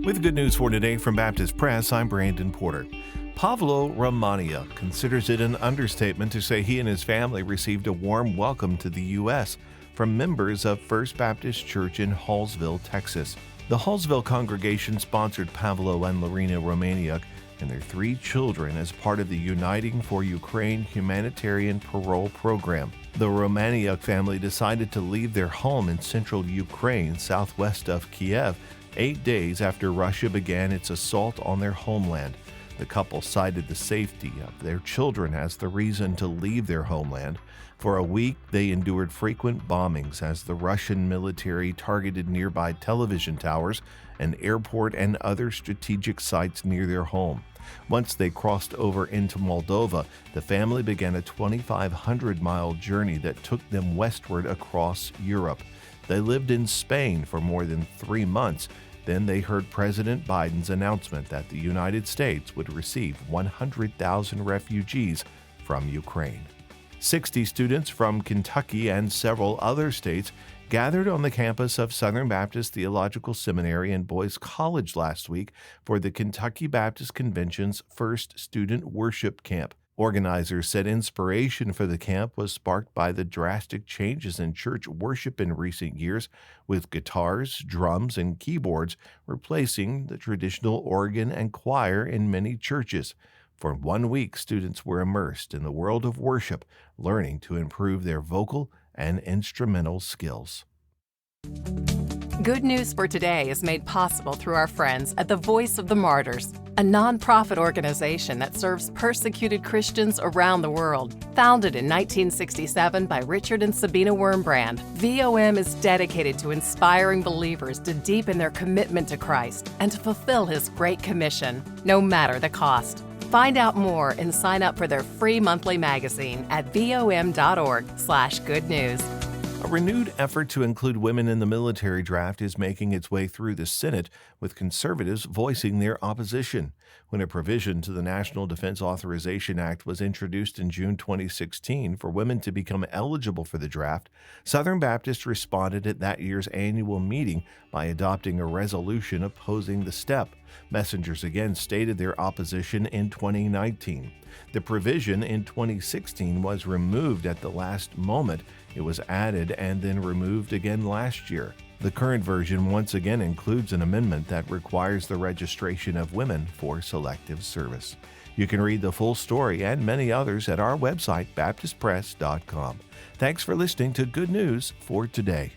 With good news for today from Baptist Press, I'm Brandon Porter. Pavlo Romaniuk considers it an understatement to say he and his family received a warm welcome to the U.S. from members of First Baptist Church in Hallsville, Texas. The Hallsville congregation sponsored Pavlo and Lorena Romaniuk and their 3 children as part of the Uniting for Ukraine humanitarian parole program. The Romaniuk family decided to leave their home in central Ukraine, southwest of Kyiv, 8 days after Russia began its assault on their homeland. The couple cited the safety of their children as the reason to leave their homeland. For a week, they endured frequent bombings as the Russian military targeted nearby television towers, an airport, and other strategic sites near their home. Once they crossed over into Moldova, the family began a 2,500-mile journey that took them westward across Europe. They lived in Spain for more than 3 months. Then they heard President Biden's announcement that the United States would receive 100,000 refugees from Ukraine. 60 students from Kentucky and several other states gathered on the campus of Southern Baptist Theological Seminary and Boyce College last week for the Kentucky Baptist Convention's first student worship camp. Organizers said inspiration for the camp was sparked by the drastic changes in church worship in recent years, with guitars, drums, and keyboards replacing the traditional organ and choir in many churches. For 1 week, students were immersed in the world of worship, learning to improve their vocal and instrumental skills. Good News for Today is made possible through our friends at the Voice of the Martyrs, a nonprofit organization that serves persecuted Christians around the world. Founded in 1967 by Richard and Sabina Wurmbrand, VOM is dedicated to inspiring believers to deepen their commitment to Christ and to fulfill His Great Commission, no matter the cost. Find out more and sign up for their free monthly magazine at vom.org/goodnews. A renewed effort to include women in the military draft is making its way through the Senate, with conservatives voicing their opposition. When a provision to the National Defense Authorization Act was introduced in June 2016 for women to become eligible for the draft, Southern Baptists responded at that year's annual meeting by adopting a resolution opposing the step. Messengers again stated their opposition in 2019. The provision in 2016 was removed at the last moment. It was added and then removed again last year. The current version once again includes an amendment that requires the registration of women for selective service. You can read the full story and many others at our website, baptistpress.com. Thanks for listening to Good News for Today.